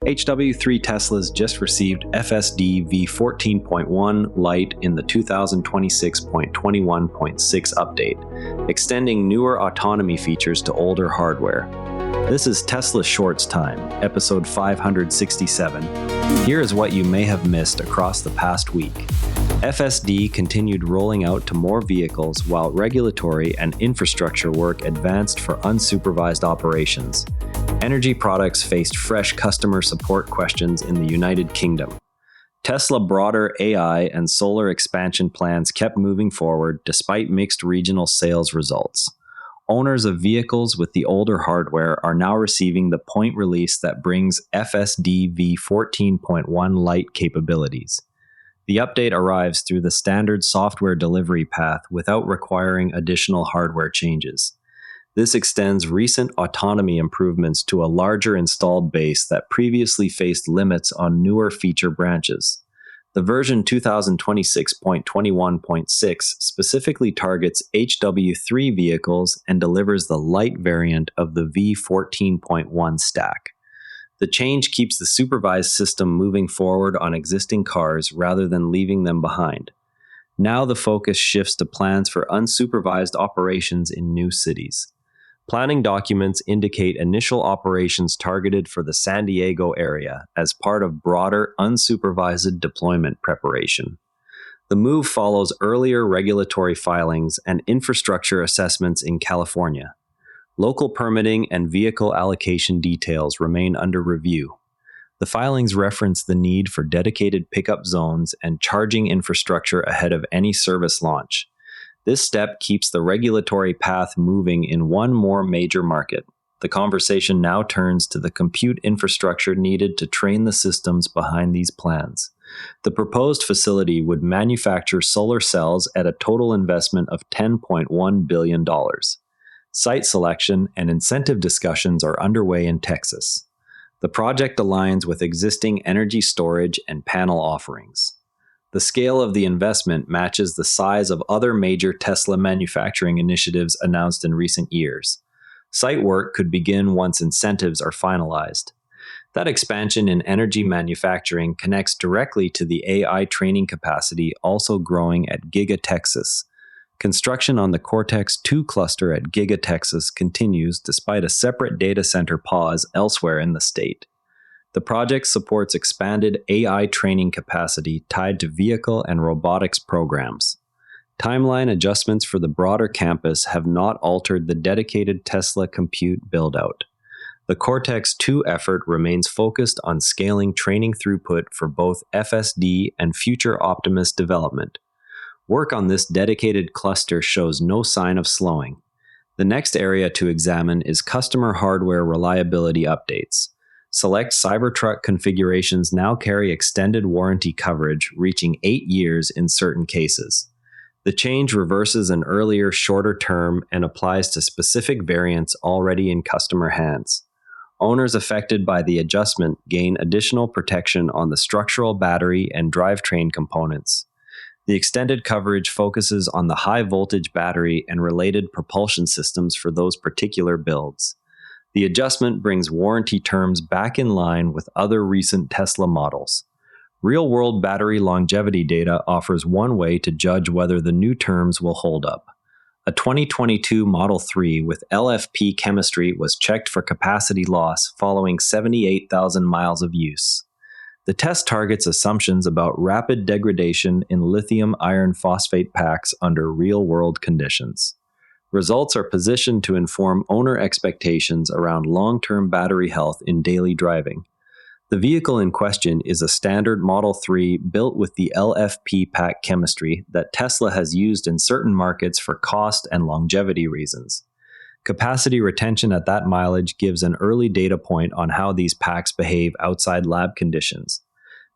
HW3 Teslas just received FSD v14.1 Lite in the 2026.21.6 update, extending newer autonomy features to older hardware. This is Tesla Shorts Time, episode 567. Here is what you may have missed across the past week. FSD continued rolling out to more vehicles while regulatory and infrastructure work advanced for unsupervised operations. Energy products faced fresh customer support questions in the United Kingdom. Tesla broader AI and solar expansion plans kept moving forward despite mixed regional sales results. Owners of vehicles with the older hardware are now receiving the point release that brings FSD v14.1 Lite capabilities. The update arrives through the standard software delivery path without requiring additional hardware changes. This extends recent autonomy improvements to a larger installed base that previously faced limits on newer feature branches. The version 2026.21.6 specifically targets HW3 vehicles and delivers the Lite variant of the v14.1 stack. The change keeps the supervised system moving forward on existing cars rather than leaving them behind. Now the focus shifts to plans for unsupervised operations in new cities. Planning documents indicate initial operations targeted for the San Diego area as part of broader unsupervised deployment preparation. The move follows earlier regulatory filings and infrastructure assessments in California. Local permitting and vehicle allocation details remain under review. The filings reference the need for dedicated pickup zones and charging infrastructure ahead of any service launch. This step keeps the regulatory path moving in one more major market. The conversation now turns to the compute infrastructure needed to train the systems behind these plans. The proposed facility would manufacture solar cells at a total investment of $10.1 billion. Site selection and incentive discussions are underway in Texas. The project aligns with existing energy storage and panel offerings. The scale of the investment matches the size of other major Tesla manufacturing initiatives announced in recent years. Site work could begin once incentives are finalized. That expansion in energy manufacturing connects directly to the AI training capacity also growing at Giga Texas. Construction on the Cortex-2 cluster at Giga Texas continues despite a separate data center pause elsewhere in the state. The project supports expanded AI training capacity tied to vehicle and robotics programs. Timeline adjustments for the broader campus have not altered the dedicated Tesla compute build-out. The Cortex-2 effort remains focused on scaling training throughput for both FSD and future Optimus development. Work on this dedicated cluster shows no sign of slowing. The next area to examine is customer hardware reliability updates. Select Cybertruck configurations now carry extended warranty coverage, reaching 8 years in certain cases. The change reverses an earlier, shorter term and applies to specific variants already in customer hands. Owners affected by the adjustment gain additional protection on the structural battery and drivetrain components. The extended coverage focuses on the high-voltage battery and related propulsion systems for those particular builds. The adjustment brings warranty terms back in line with other recent Tesla models. Real-world battery longevity data offers one way to judge whether the new terms will hold up. A 2022 Model 3 with LFP chemistry was checked for capacity loss following 78,000 miles of use. The test targets assumptions about rapid degradation in lithium iron phosphate packs under real-world conditions. Results are positioned to inform owner expectations around long-term battery health in daily driving. The vehicle in question is a standard Model 3 built with the LFP pack chemistry that Tesla has used in certain markets for cost and longevity reasons. Capacity retention at that mileage gives an early data point on how these packs behave outside lab conditions.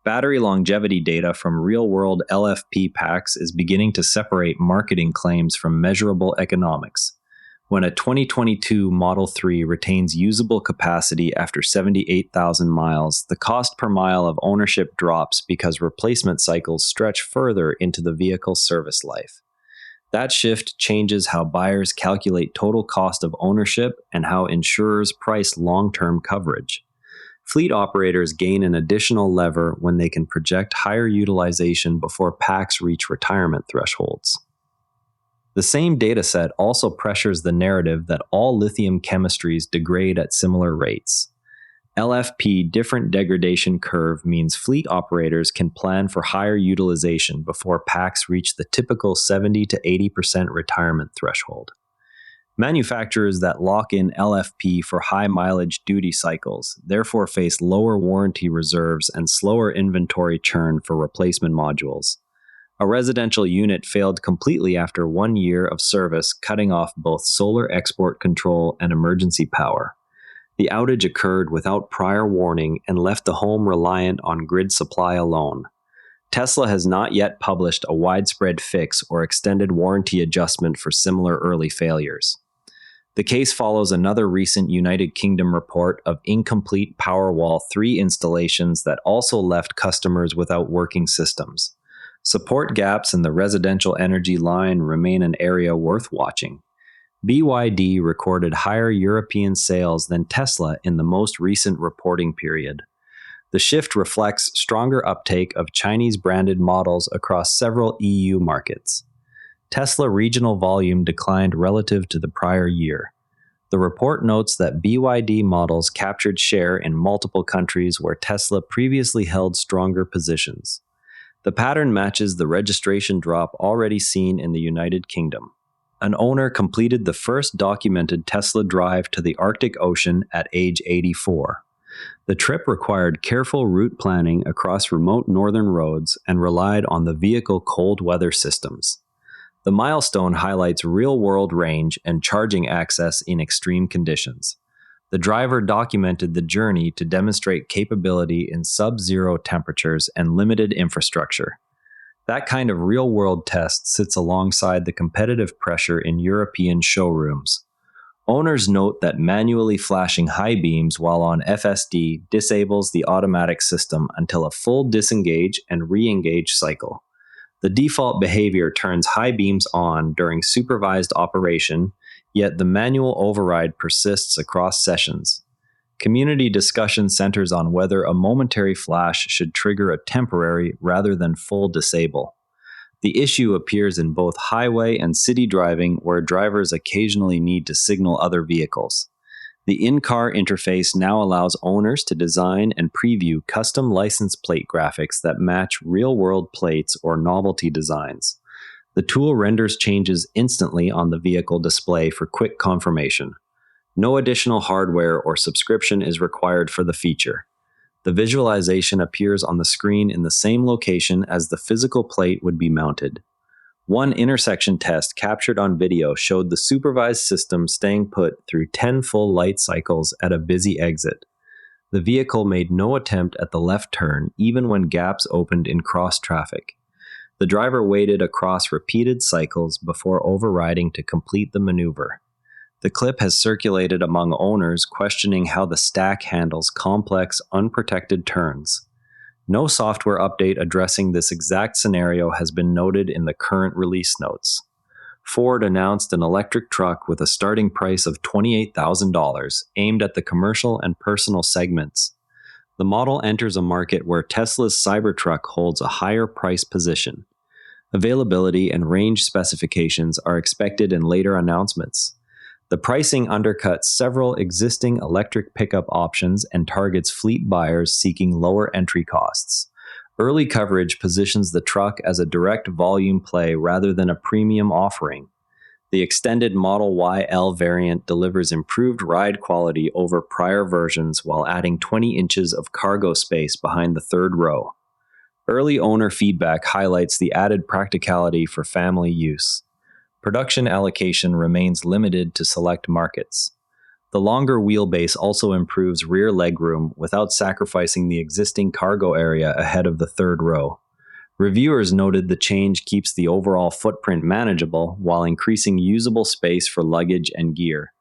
Battery longevity data from real-world LFP packs is beginning to separate marketing claims from measurable economics. When a 2022 Model 3 retains usable capacity after 78,000 miles, the cost per mile of ownership drops because replacement cycles stretch further into the vehicle's service life. That shift changes how buyers calculate total cost of ownership and how insurers price long-term coverage. Fleet operators gain an additional lever when they can project higher utilization before packs reach retirement thresholds. The same dataset also pressures the narrative that all lithium chemistries degrade at similar rates. LFP different degradation curve means fleet operators can plan for higher utilization before packs reach the typical 70 to 80% retirement threshold. Manufacturers that lock in LFP for high mileage duty cycles therefore face lower warranty reserves and slower inventory churn for replacement modules. A residential unit failed completely after 1 year of service, cutting off both solar export control and emergency power. The outage occurred without prior warning and left the home reliant on grid supply alone. Tesla has not yet published a widespread fix or extended warranty adjustment for similar early failures. The case follows another recent United Kingdom report of incomplete Powerwall 3 installations that also left customers without working systems. Support gaps in the residential energy line remain an area worth watching. BYD recorded higher European sales than Tesla in the most recent reporting period. The shift reflects stronger uptake of Chinese-branded models across several EU markets. Tesla regional volume declined relative to the prior year. The report notes that BYD models captured share in multiple countries where Tesla previously held stronger positions. The pattern matches the registration drop already seen in the United Kingdom. An owner completed the first documented Tesla drive to the Arctic Ocean at age 84. The trip required careful route planning across remote northern roads and relied on the vehicle cold weather systems. The milestone highlights real-world range and charging access in extreme conditions. The driver documented the journey to demonstrate capability in sub-zero temperatures and limited infrastructure. That kind of real-world test sits alongside the competitive pressure in European showrooms. Owners note that manually flashing high beams while on FSD disables the automatic system until a full disengage and re-engage cycle. The default behavior turns high beams on during supervised operation, yet the manual override persists across sessions. Community discussion centers on whether a momentary flash should trigger a temporary rather than full disable. The issue appears in both highway and city driving, where drivers occasionally need to signal other vehicles. The in-car interface now allows owners to design and preview custom license plate graphics that match real-world plates or novelty designs. The tool renders changes instantly on the vehicle display for quick confirmation. No additional hardware or subscription is required for the feature. The visualization appears on the screen in the same location as the physical plate would be mounted. One intersection test captured on video showed the supervised system staying put through 10 full light cycles at a busy exit. The vehicle made no attempt at the left turn, even when gaps opened in cross traffic. The driver waited across repeated cycles before overriding to complete the maneuver. The clip has circulated among owners questioning how the stack handles complex, unprotected turns. No software update addressing this exact scenario has been noted in the current release notes. Ford announced an electric truck with a starting price of $28,000, aimed at the commercial and personal segments. The model enters a market where Tesla's Cybertruck holds a higher price position. Availability and range specifications are expected in later announcements. The pricing undercuts several existing electric pickup options and targets fleet buyers seeking lower entry costs. Early coverage positions the truck as a direct volume play rather than a premium offering. The extended Model YL variant delivers improved ride quality over prior versions while adding 20 inches of cargo space behind the third row. Early owner feedback highlights the added practicality for family use. Production allocation remains limited to select markets. The longer wheelbase also improves rear legroom without sacrificing the existing cargo area ahead of the third row. Reviewers noted the change keeps the overall footprint manageable while increasing usable space for luggage and gear.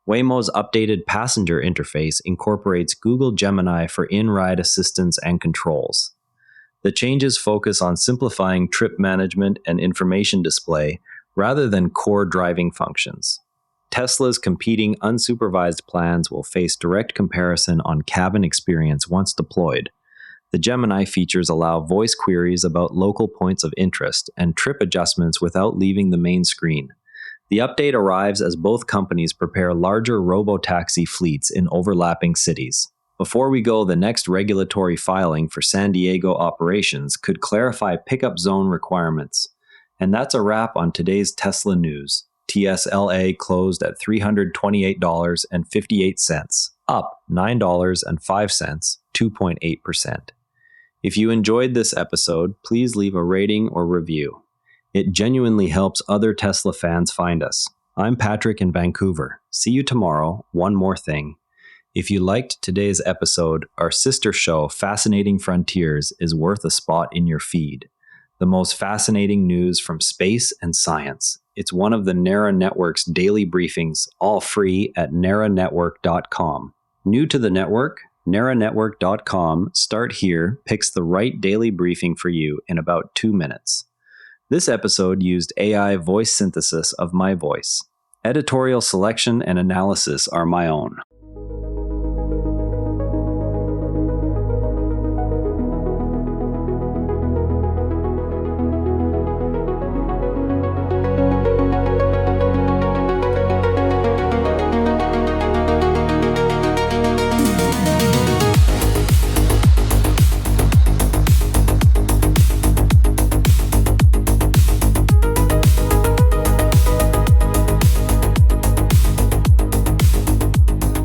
Waymo's updated passenger interface incorporates Google Gemini for in-ride assistance and controls. The changes focus on simplifying trip management and information display rather than core driving functions. Tesla's competing unsupervised plans will face direct comparison on cabin experience once deployed. The Gemini features allow voice queries about local points of interest and trip adjustments without leaving the main screen. The update arrives as both companies prepare larger robotaxi fleets in overlapping cities. Before we go, the next regulatory filing for San Diego operations could clarify pickup zone requirements. And that's a wrap on today's Tesla news. TSLA closed at $328.58, up $9.05, 2.8%. If you enjoyed this episode, please leave a rating or review. It genuinely helps other Tesla fans find us. I'm Patrick in Vancouver. See you tomorrow. One more thing. If you liked today's episode, our sister show, Fascinating Frontiers, is worth a spot in your feed. The most fascinating news from space and science. It's one of the Nera Network's daily briefings, all free at neranetwork.com. New to the network? neranetwork.com, start here, picks the right daily briefing for you in about 2 minutes. This episode used AI voice synthesis of my voice. Editorial selection and analysis are my own.